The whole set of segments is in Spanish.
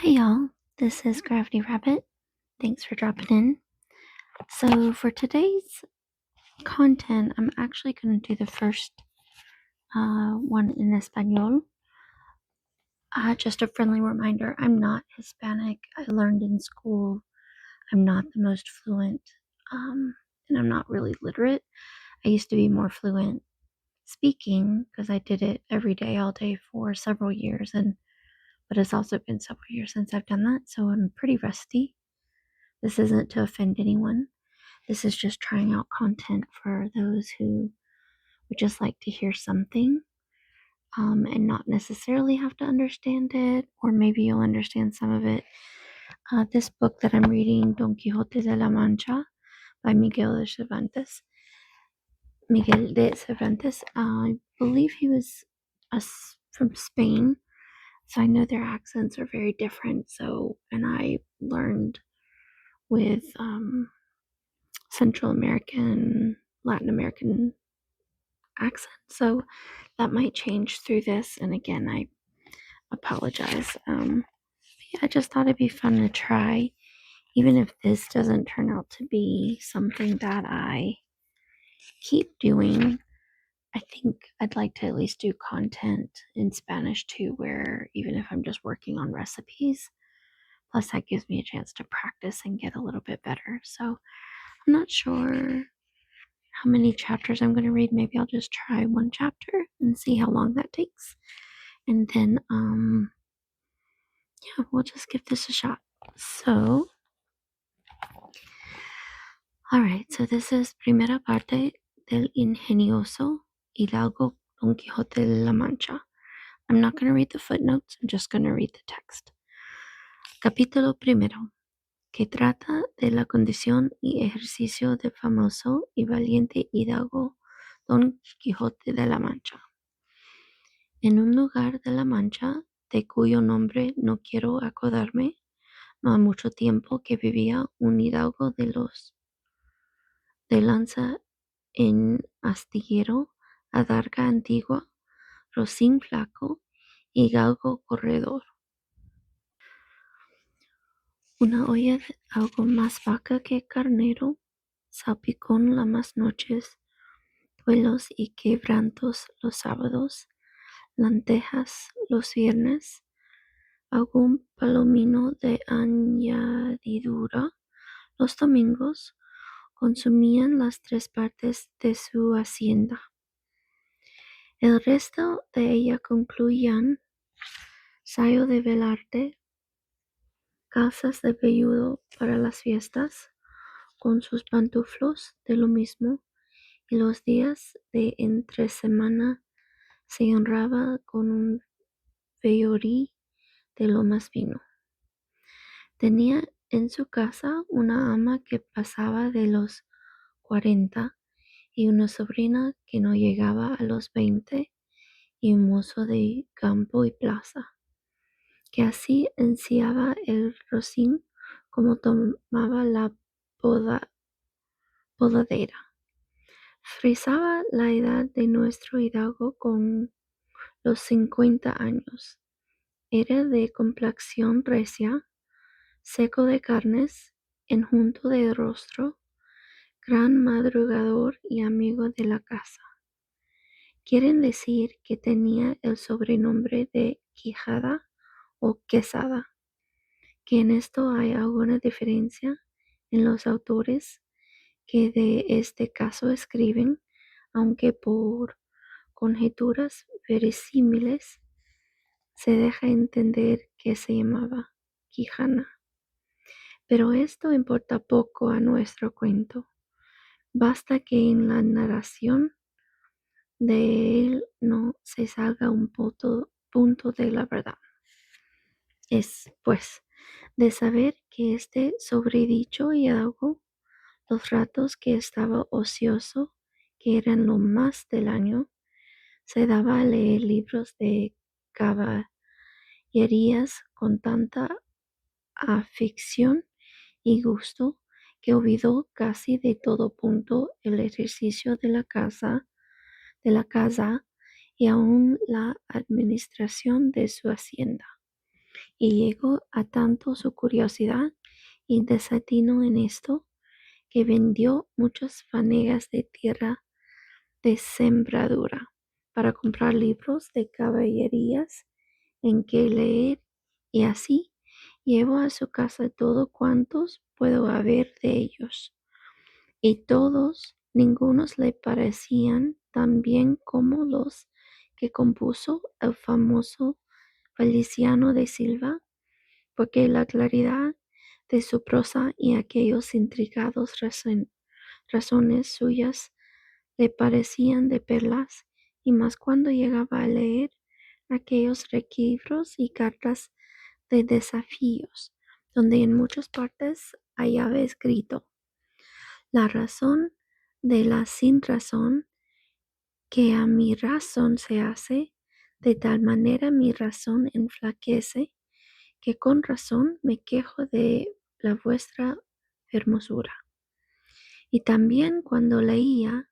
Hi, y'all. This is Gravity Rabbit. Thanks for dropping in. So, for today's content, I'm actually going to do the first one in Espanol. Just a friendly reminder, I'm not Hispanic. I learned in school. I'm not the most fluent, and I'm not really literate. I used to be more fluent speaking because I did it every day, all day for several years, but it's also been several years since I've done that, so I'm pretty rusty. This isn't to offend anyone. This is just trying out content for those who would just like to hear something and not necessarily have to understand it, or maybe you'll understand some of it. This book that I'm reading, Don Quixote de la Mancha by Miguel de Cervantes. I believe he was from Spain, so I know their accents are very different. And I learned with Central American, Latin American accent. So that might change through this. And again, I apologize. Yeah, I just thought it'd be fun to try, even if this doesn't turn out to be something that I keep doing. I think I'd like to at least do content in Spanish too, where even if I'm just working on recipes, plus that gives me a chance to practice and get a little bit better. So I'm not sure how many chapters I'm going to read. Maybe I'll just try one chapter and see how long that takes. And then, yeah, we'll just give this a shot. So, all right, so this is primera parte del ingenioso Hidalgo Don Quixote de la Mancha. I'm not going to read the footnotes, I'm just going to read the text. Capítulo primero, que trata de la condición y ejercicio del famoso y valiente Hidalgo Don Quijote de la Mancha. En un lugar de la Mancha, de cuyo nombre no quiero acordarme, no ha mucho tiempo que vivía un hidalgo de lanza en astillero, adarga antigua, rocín flaco y galgo corredor. Una olla de algo más vaca que carnero, salpicón las noches, duelos y quebrantos los sábados, lentejas los viernes, algún palomino de añadidura los domingos, consumían las 3 partes de su hacienda. El resto de ella concluían sayo de velarte, calzas de velludo para las fiestas, con sus pantuflos de lo mismo, y los días de entre semana se honraba con un vellorí de lo más fino. Tenía en su casa una ama que pasaba de los 40 y una sobrina que no llegaba a los 20 y un mozo de campo y plaza, que así enciaba el rocín como tomaba la podadera. Frisaba la edad de nuestro hidalgo con los 50 años. Era de complexión recia, seco de carnes, enjunto de rostro, gran madrugador y amigo de la casa. Quieren decir que tenía el sobrenombre de Quijada o Quesada, que en esto hay alguna diferencia en los autores que de este caso escriben, aunque por conjeturas verosímiles se deja entender que se llamaba Quijana. Pero esto importa poco a nuestro cuento. Basta que en la narración de él no se salga un punto de la verdad. Es, pues, de saber que este sobredicho hidalgo, los ratos que estaba ocioso, que eran lo más del año, se daba a leer libros de caballerías con tanta afición y gusto que olvidó casi de todo punto el ejercicio de la casa y aun la administración de su hacienda. Y llegó a tanto su curiosidad y desatino en esto, que vendió muchas fanegas de tierra de sembradura para comprar libros de caballerías en que leer, y así llevó a su casa todo cuantos puedo haber de ellos. Y todos, ningunos le parecían tan bien como los que compuso el famoso Feliciano de Silva, porque la claridad de su prosa y aquellos intricados razones suyas le parecían de perlas, y más cuando llegaba a leer aquellos requibros y cartas de desafíos, donde en muchas partes hallaba escrito la razón de la sin razón, que a mi razón se hace, de tal manera mi razón enflaquece, que con razón me quejo de la vuestra hermosura. Y también cuando leía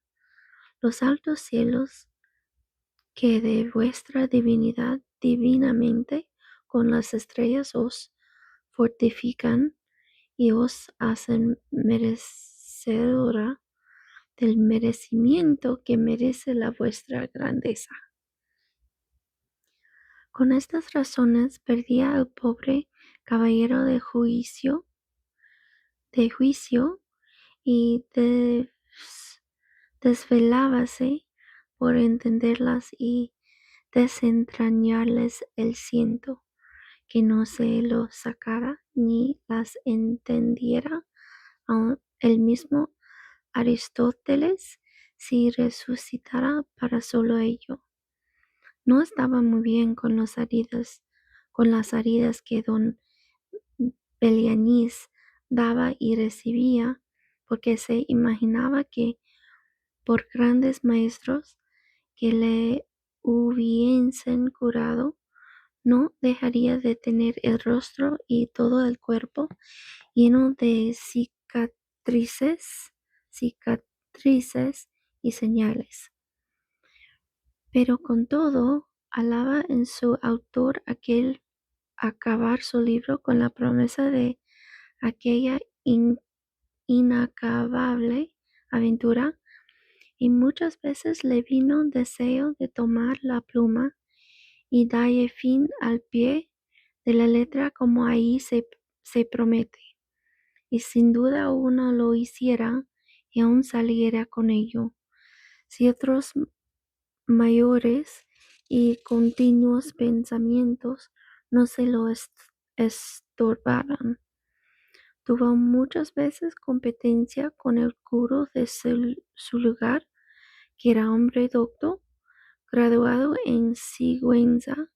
los altos cielos, que de vuestra divinidad divinamente con las estrellas os fortifican y os hacen merecedora del merecimiento que merece la vuestra grandeza. Con estas razones perdía el pobre caballero de juicio y desvelábase por entenderlas y desentrañarles el ciento, que no se lo sacara ni las entendiera aun el mismo Aristóteles si resucitara para solo ello. No estaba muy bien con las heridas que don Belianís daba y recibía, porque se imaginaba que por grandes maestros que le hubiesen curado, no dejaría de tener el rostro y todo el cuerpo lleno de cicatrices y señales. Pero con todo, alaba en su autor aquel acabar su libro con la promesa de aquella inacabable aventura, y muchas veces le vino deseo de tomar la pluma y dalle fin al pie de la letra como ahí se promete, y sin duda alguna lo hiciera y aún saliera con ello, si otros mayores y continuos pensamientos no se lo estorbaran. Tuvo muchas veces competencia con el curo de su lugar, que era hombre docto, graduado en Sigüenza,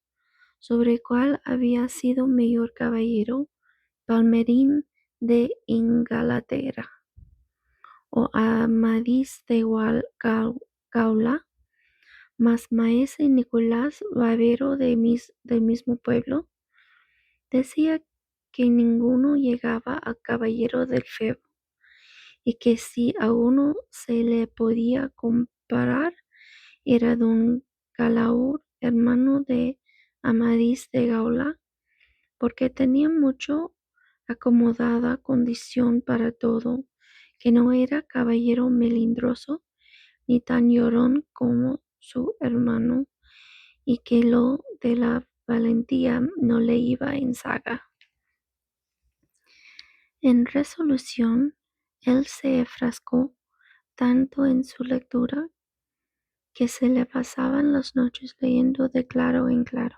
sobre el cual había sido mayor caballero Palmerín de Ingalaterra, o Amadís de Gaula, mas maese Nicolás Barbero del mismo pueblo, decía que ninguno llegaba a caballero del Febo, y que si a uno se le podía comparar era don Galaur, hermano de Amadís de Gaula, porque tenía mucho acomodada condición para todo, que no era caballero melindroso ni tan llorón como su hermano, y que lo de la valentía no le iba en saga. En resolución, él se enfrascó tanto en su lectura, que se le pasaban las noches leyendo de claro en claro,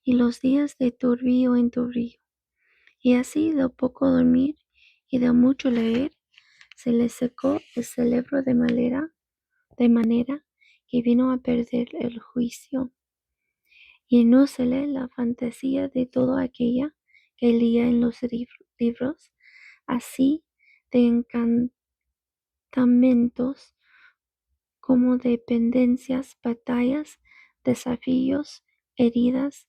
y los días de turbio en turbio, y así de poco dormir y de mucho leer, se le secó el cerebro de manera que vino a perder el juicio, llenósele la fantasía de todo aquella que leía en los libros, así de encantamentos como de pendencias, batallas, desafíos, heridas,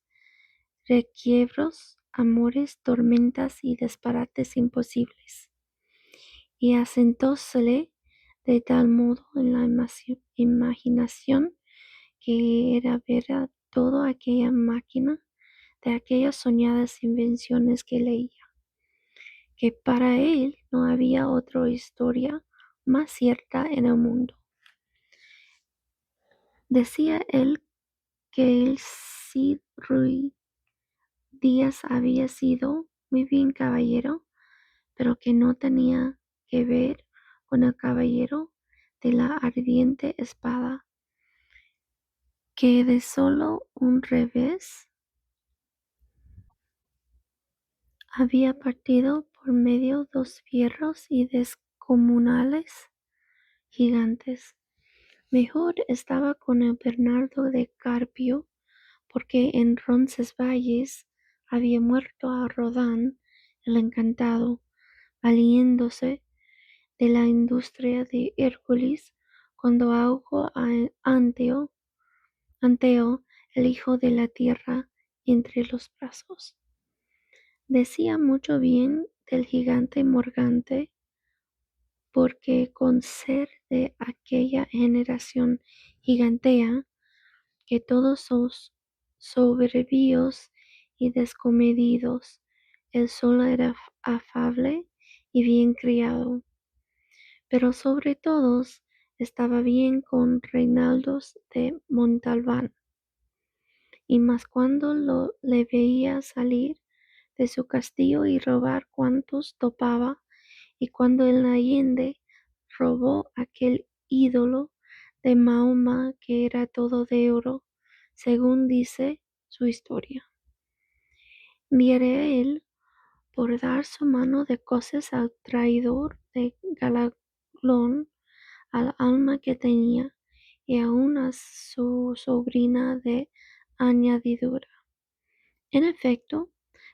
requiebros, amores, tormentas y disparates imposibles. Y asentósele de tal modo en la imaginación, que era ver a toda aquella máquina de aquellas soñadas invenciones que leía, que para él no había otra historia más cierta en el mundo. Decía él que el Cid Ruy Díaz había sido muy bien caballero, pero que no tenía que ver con el caballero de la ardiente espada, que de solo un revés había partido por medio dos fierros y descomunales gigantes. Mejor estaba con el Bernardo de Carpio, porque en Roncesvalles había muerto a Rodán el encantado, valiéndose de la industria de Hércules, cuando ahogó a Anteo, el hijo de la tierra, entre los brazos. Decía mucho bien del gigante Morgante, porque con ser de aquella generación gigantea, que todos son soberbios y descomedidos, él solo era afable y bien criado. Pero sobre todos estaba bien con Reinaldos de Montalbán, y más cuando le veía salir de su castillo y robar cuantos topaba, y cuando en Allende robó aquel ídolo de Mahoma que era todo de oro, según dice su historia. Viere él por dar su mano de cosas al traidor de Galalón, al alma que tenía, y aun a su sobrina de añadidura. En efecto,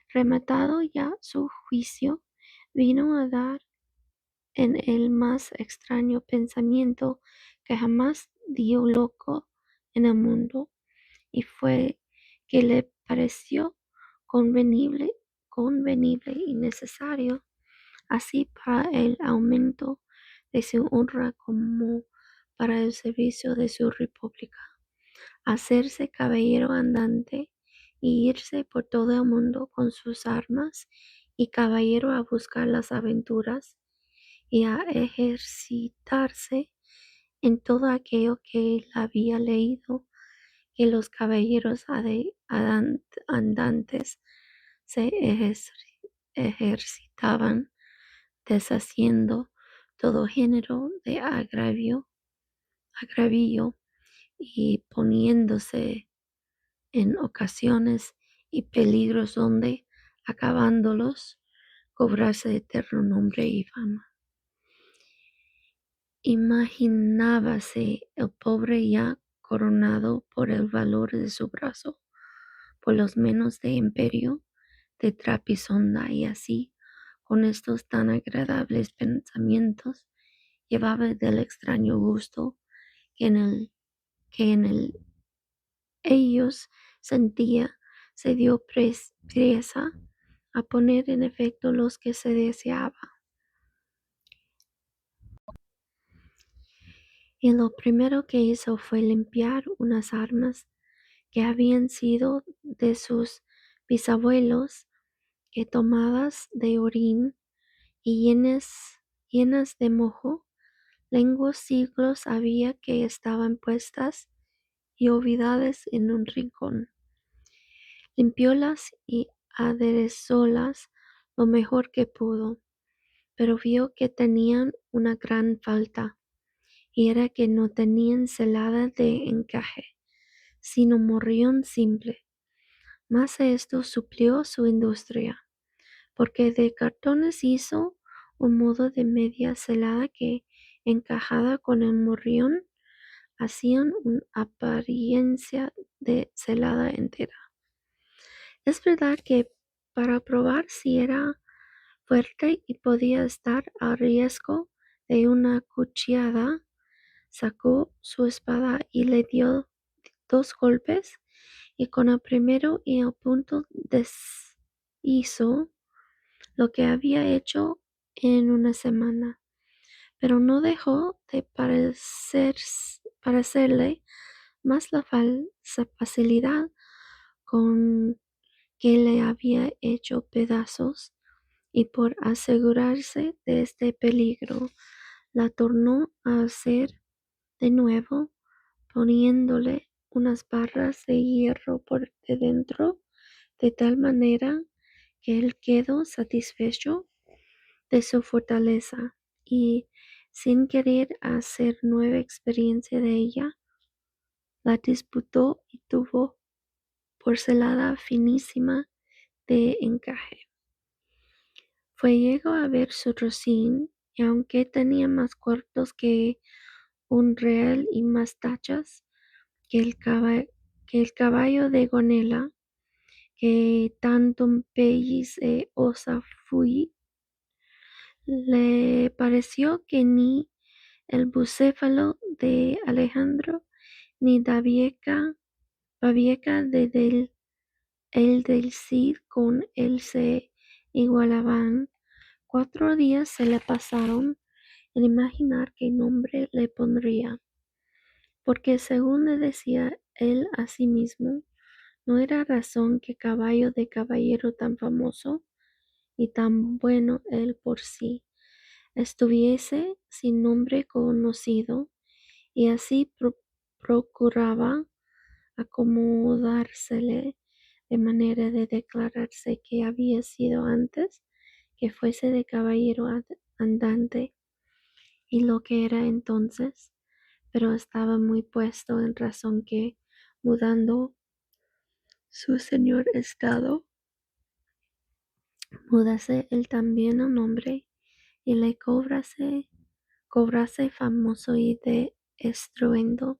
rematado ya su juicio, vino a dar en el más extraño pensamiento que jamás dio loco en el mundo, y fue que le pareció convenible, convenible y necesario, así para el aumento de su honra como para el servicio de su república, hacerse caballero andante y irse por todo el mundo con sus armas y caballero a buscar las aventuras y a ejercitarse en todo aquello que él había leído, que los caballeros andantes se ejercitaban, deshaciendo todo género de agravio y poniéndose en ocasiones y peligros donde, acabándolos, cobrase eterno nombre y fama. Imaginábase el pobre ya coronado por el valor de su brazo, por los menos de imperio de Trapisonda, y así, con estos tan agradables pensamientos, llevaba del extraño gusto que en ellos sentía, se dio presa a poner en efecto los que se deseaba. Y lo primero que hizo fue limpiar unas armas que habían sido de sus bisabuelos, que tomadas de orín y llenas de mojo, lenguos siglos había que estaban puestas y olvidadas en un rincón. Limpiólas y aderezólas lo mejor que pudo, pero vio que tenían una gran falta, y era que no tenían celada de encaje, sino morrión simple. Mas esto suplió su industria, porque de cartones hizo un modo de media celada que, encajada con el morrión, hacían una apariencia de celada entera. Es verdad que para probar si era fuerte y podía estar a riesgo de una cuchillada, sacó su espada y le dio 2 golpes, y con el primero y el punto deshizo lo que había hecho en una semana, pero no dejó de parecerle más la falsa facilidad con que le había hecho pedazos, y por asegurarse de este peligro, la tornó a hacer de nuevo, poniéndole unas barras de hierro por dentro, de tal manera que él quedó satisfecho de su fortaleza, y sin querer hacer nueva experiencia de ella, la disputó y tuvo porcelana finísima de encaje. Fue llegó a ver su rocín, y aunque tenía más cuartos que un real y más tachas que el caballo de Gonela, que tanto pellis osa fui, le pareció que ni el bucéfalo de Alejandro, ni Babieca el del Cid con él se igualaban. 4 días se le pasaron en imaginar qué nombre le pondría, porque según le decía él a sí mismo, no era razón que caballo de caballero tan famoso y tan bueno él por sí estuviese sin nombre conocido, y así procuraba acomodársele de manera de declararse que había sido antes que fuese de caballero andante, y lo que era entonces, pero estaba muy puesto en razón que, mudando su señor estado, mudase él también el nombre, y le cobrase famoso y de estruendo,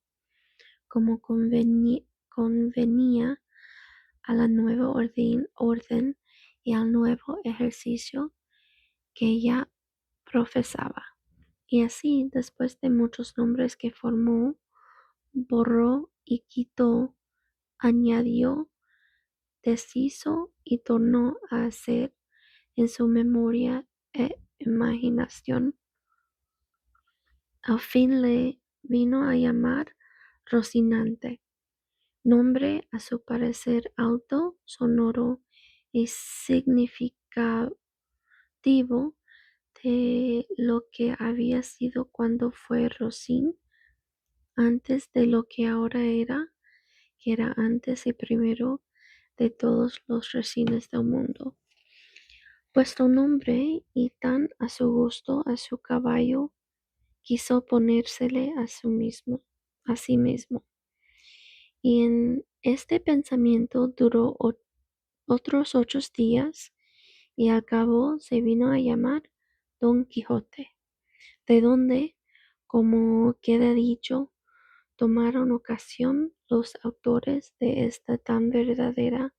como convenía a la nueva orden y al nuevo ejercicio que ella profesaba. Y así, después de muchos nombres que formó, borró y quitó, añadió, deshizo y tornó a hacer en su memoria e imaginación, al fin le vino a llamar Rocinante, nombre a su parecer alto, sonoro y significativo de lo que había sido cuando fue Rocín, antes de lo que ahora era, que era antes y primero de todos los Rocines del mundo. Puesto nombre y tan a su gusto a su caballo, quiso ponérsele a sí mismo. Y en este pensamiento duró otros 8 días, y al cabo se vino a llamar Don Quijote, de donde, como queda dicho, tomaron ocasión los autores de esta tan verdadera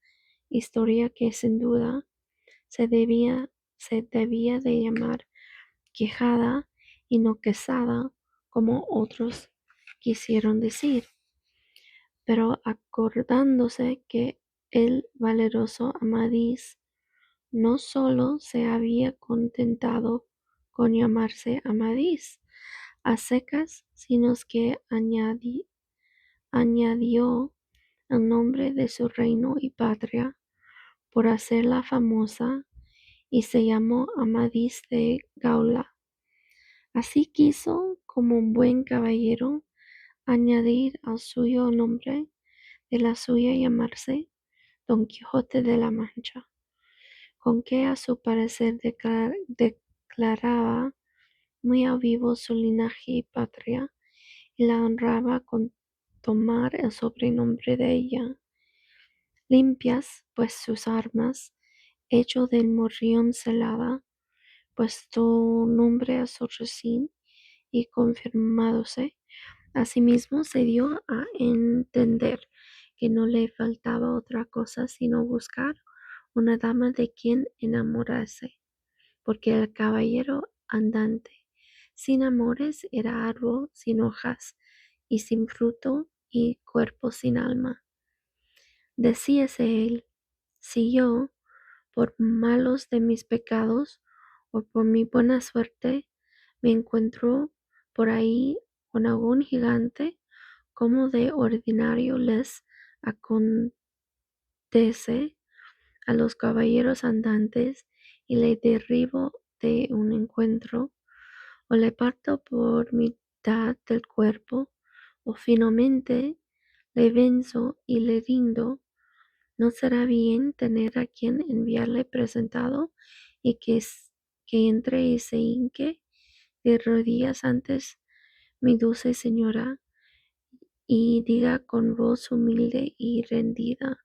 historia, que sin duda se debía de llamar Quejada y no Quesada, como otros quisieron decir, pero acordándose que el valeroso Amadís no sólo se había contentado con llamarse Amadís a secas, sino que añadió el nombre de su reino y patria por hacerla famosa, y se llamó Amadís de Gaula. Así quiso, como un buen caballero, añadir al suyo nombre de la suya llamarse Don Quijote de la Mancha, con que a su parecer declaraba muy a vivo su linaje y patria, y la honraba con tomar el sobrenombre de ella. Limpias pues sus armas, hecho del morrión celada, puesto nombre a su rocín, y confirmádose, asimismo se dio a entender que no le faltaba otra cosa sino buscar una dama de quien enamorarse, porque el caballero andante sin amores era árbol sin hojas y sin fruto, y cuerpo sin alma. Decíase él: si yo, por malos de mis pecados, o por mi buena suerte, me encuentro por ahí con algún gigante, como de ordinario les acontece, a los caballeros andantes y le derribo de un encuentro, o le parto por mitad del cuerpo, o finalmente le venzo y le rindo, ¿no será bien tener a quien enviarle presentado y que entre y se hinque de rodillas antes mi dulce señora y diga con voz humilde y rendida: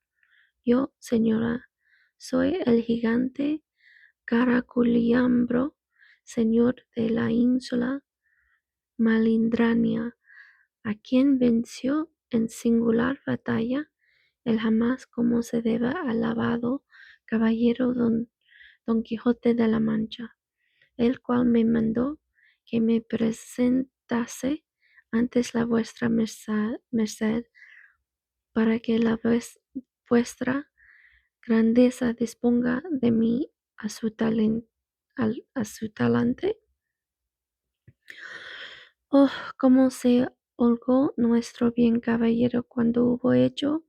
yo, señora, soy el gigante Caraculiambro, señor de la ínsula Malindrania, a quien venció en singular batalla el jamás como se debe alabado caballero don Quijote de la Mancha, el cual me mandó que me presentase antes la vuestra merced, para que la vuestra grandeza disponga de mí a su talante. Oh, cómo se holgó nuestro bien caballero cuando hubo hecho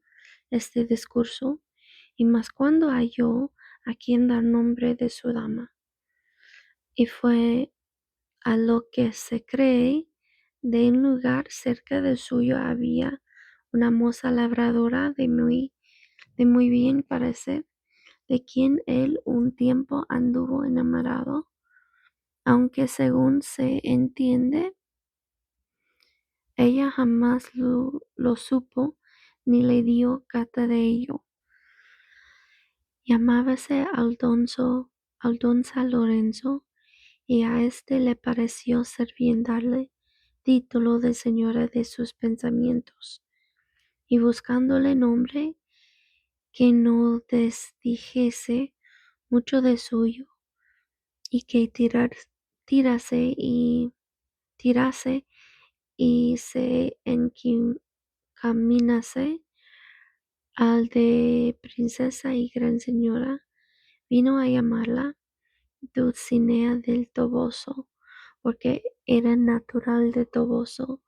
este discurso, y más cuando halló a quien dar nombre de su dama. Y fue a lo que se cree de un lugar cerca del suyo había una moza labradora de muy bien parecer, de quien él un tiempo anduvo enamorado, aunque según se entiende, ella jamás lo supo ni le dio cata de ello. Llamábase Aldonza Lorenzo, y a éste le pareció ser bien darle título de señora de sus pensamientos, y buscándole nombre que no desdijese mucho de suyo, y que tirase y se encaminase al de princesa y gran señora, vino a llamarla Dulcinea del Toboso, porque era natural de Toboso,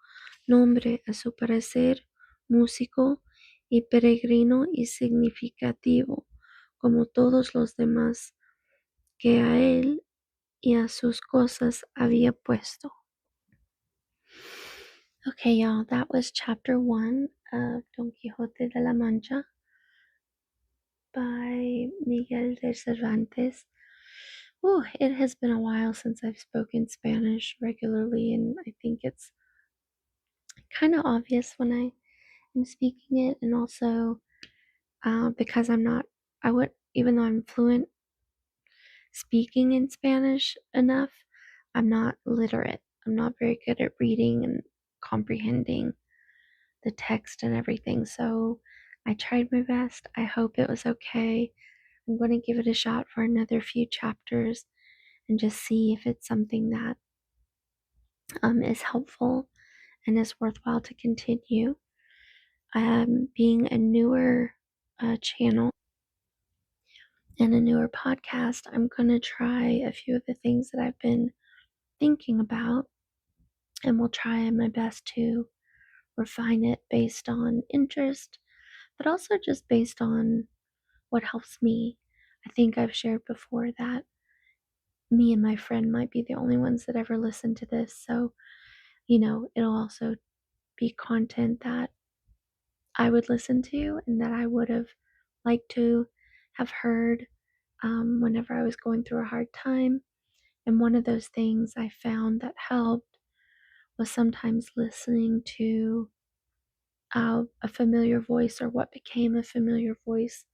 nombre a su parecer músico y peregrino y significativo, como todos los demás que a él y a sus cosas había puesto. Okay, y'all, that was chapter 1 of Don Quixote de la Mancha by Miguel de Cervantes. Oh, it has been a while since I've spoken Spanish regularly, and I think it's kind of obvious when I am speaking it, and also because even though I'm fluent speaking in Spanish enough, I'm not literate. I'm not very good at reading and comprehending the text and everything. So I tried my best. I hope it was okay. I'm going to give it a shot for another few chapters and just see if it's something that is helpful and is worthwhile to continue. Being a newer channel and a newer podcast, I'm going to try a few of the things that I've been thinking about, and will try my best to refine it based on interest, but also just based on what helps me. I think I've shared before that me and my friend might be the only ones that ever listen to this. So, it'll also be content that I would listen to and that I would have liked to have heard whenever I was going through a hard time. And one of those things I found that helped was sometimes listening to a familiar voice, or what became a familiar voice,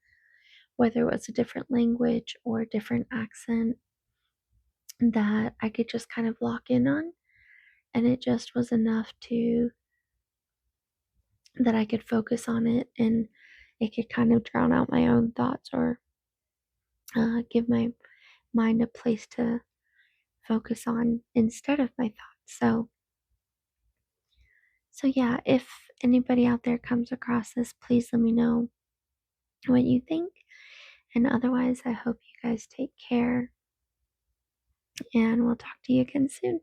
whether it was a different language or a different accent that I could just kind of lock in on. And it just was enough that I could focus on it, and it could kind of drown out my own thoughts, or give my mind a place to focus on instead of my thoughts. So yeah, if anybody out there comes across this, please let me know what you think. And otherwise, I hope you guys take care, and we'll talk to you again soon.